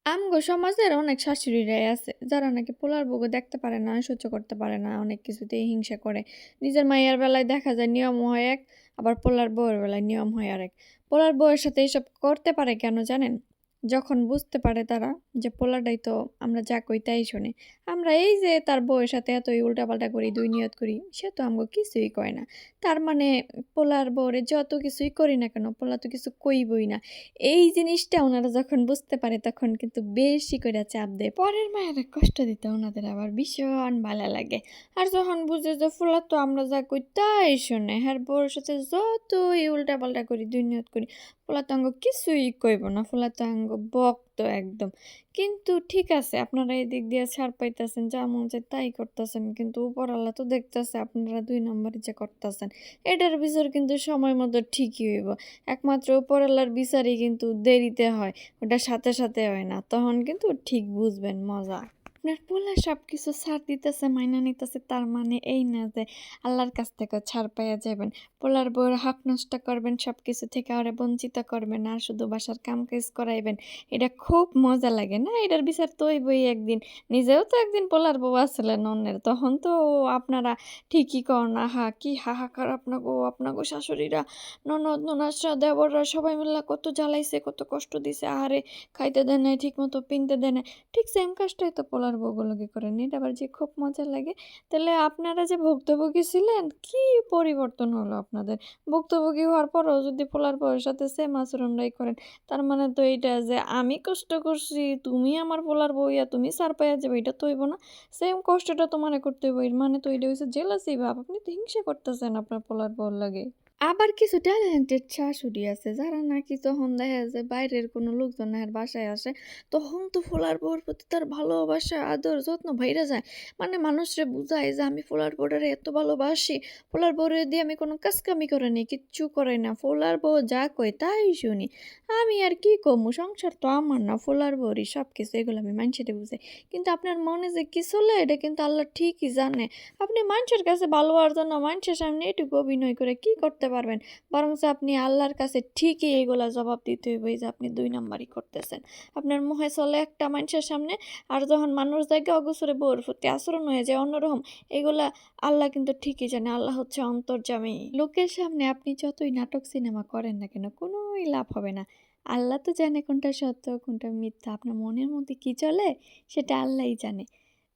আমগো সমাজের অনেক শাশুড়িরাই আছে যারা নাকি পোলার বউকে দেখতে পারে না, সহ্য করতে পারে না, অনেক কিছুতেই হিংসা করে। নিজের মাইয়ার বেলায় দেখা যায় নিয়ম হয় এক, আবার পোলার বউয়ের বেলায় নিয়ম হয় আরেক। পোলার বউয়ের সাথে এসব করতে পারে কেন জানেন? যখন বুঝতে পারে তারা যে পোলাটাই তো আমরা যা কই তাই শোনে। আমরা এই যে তার বউয়ের সাথে এতই উল্টাপাল্টা করি, দুই নিয়ত করি, সে তো আমগো কিছুই কয় না। তার মানে পোলার বউরে যত কিছুই করি না কেন, পোলা তো কিছু কইবই না। এই জিনিসটা ওনারা যখন বুঝতে পারে তখন কিন্তু বেশি কইরা চাপ দেয়। পরের মায়েরা কষ্ট দিতে ওনাদের আবার ভীষণ ভালো লাগে। আর যখন বুঝে যে ফুলা তো আমরা যা কই তাই শোনে, হ্যার বউর সাথে যতই উল্টাপাল্টা করি, দুই নিয়ত করি, ফুলা তো আঙ্গ কিছুই কইব না। ফুলা তো আঙ্গ বকতো একদম। কিন্তু ঠিক আছে, আপনারা এদিক দিয়ে ছাড় পাইতেছেন, যা মন চায় তাই করতেছেন। কিন্তু উপরওয়ালা তো দেখতেছে আপনারা ২ নম্বরই যে করতেছেন। এটার বিচার কিন্তু সময় মতো ঠিকই হইব। একমাত্র উপরওয়ালার বিচারই কিন্তু দেরিতে হয়। ওটা সাথে, সাথে হয় না। তখন কিন্তু ঠিক বুঝবেন মজা। আপনার পোলা সবকিছু ছাড় দিতেছে, মাইনা নিতেছে, তার মানে এই না যে আল্লাহর কাছ থেকেও ছাড় পাইয়া যাবেন। পোলার বউয়ের হক নষ্ট করবেন, সবকিছু থেকে ওরে বঞ্চিত করবেন আর শুধু বাসার কাম-কাজ করাইবেন। এটা খুব মজা লাগে না? এটার বিচার তো হইবই একদিন। নিজেও তো একদিন পোলার বউ আছিলেন অন্যের। তখন তো আপনারা ঠিকই কন, আহা! কি হাহাকার আপনাগো শাশুড়িরা, ননদ, ননাসরা, দেবররা সবাই মিল্লা কত জ্বালাইছে, কত কষ্ট দিছে। আহারে! খাইতে দেয় নাই, ঠিকমতো পিনতে দেয় নাই। ঠিক সেম কাজটাই তো পোলার বউগুলোকে করেন। এটা আবার যে খুব মজা লাগে। তাহলে আপনারা যে ভুক্তভোগী ছিলেন, কি পরিবর্তন হলো আপনাদের? ভুক্তভোগী হওয়ার পরেও যদি পোলার বউয়ের সাথে সেম আচরণটাই করেন, তার মানে তো এইটা যে আমি কষ্ট করছি, তুমি আমার পোলার বউ হইয়া তুমি ছাড় পাইয়া যাবে, এটা তো হইব না। সেম কষ্টটা তোমারে করতে হইব। এর মানে তো এটা হইছে জেলাসি ভাব। আপনি তো হিংসা করতেছেন আপনার পোলার বউর লাগে। আবার কিছু ট্যালেন্টেড শাশুড়ি আছে যারা নাকি যখন দেখা যায় বাইরের কোনো লোকজন এর বাসায় আসে, তখন তো ফুলার বউর প্রতি তার ভালোবাসা, আদর, যত্ন বাইরে যায়। মানে মানুষরে বুঝায় যে আমি ফুলার বউটারে এত ভালোবাসি, ফুলার বউরে দিয়ে আমি কোনো কাজকামি করে নি, কিচ্ছু করাই না। ফুলার বউ যা কয় তাই শুনি। আমি আর কি কমু, সংসার তো আমার না, ফুলার বউরই সবকিছু, এগুলো আমি মানুষেরে বুঝাই। কিন্তু আপনার মনে যে কি চলে এটা কিন্তু আল্লাহ ঠিকই জানে। আপনি মানুষের কাছে ভালো হওয়ার জন্য মানুষের সামনে এটুকু অভিনয় করে কি করতে পারবেন? বরঞ্চ আপনি আল্লাহর কাছে ঠিকই এগুলা জবাব দিতে হইব এই যে আপনি ২ নাম্বারই করতেছেন। আপনার মুখে চলে একটা মানুষের সামনে, আর যখন মানুষ দেখে অগোছরে বউর প্রতি আচরণ হয়ে যায় অন্যরকম, এগুলা আল্লাহ কিন্তু ঠিকই জানে। আল্লাহ হচ্ছে অন্তর্যামী। লোকের সামনে আপনি যতই নাটক সিনেমা করেন না কেন, কোনোই লাভ হবে না। আল্লাহ তো জানে কোনটা সত্য, কোনটা মিথ্যা। আপনার মনের মধ্যে কি চলে সেটা আল্লাহই জানে।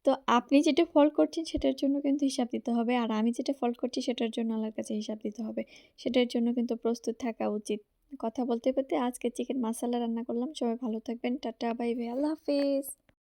তো আপনি যেটা ফল্ট করছেন সেটার জন্য কিন্তু হিসাব দিতে হবে। আর আমি যেটা ফল্ট করছি সেটার জন্য আল্লাহর কাছে হিসাব দিতে হবে। সেটার জন্য কিন্তু প্রস্তুত থাকা উচিত। কথা বলতে, বলতে আজকে চিকেন মাসালা রান্না করলাম। সবাই ভালো থাকবেন। Tata, bye bye. আল্লাহ হাফেজ।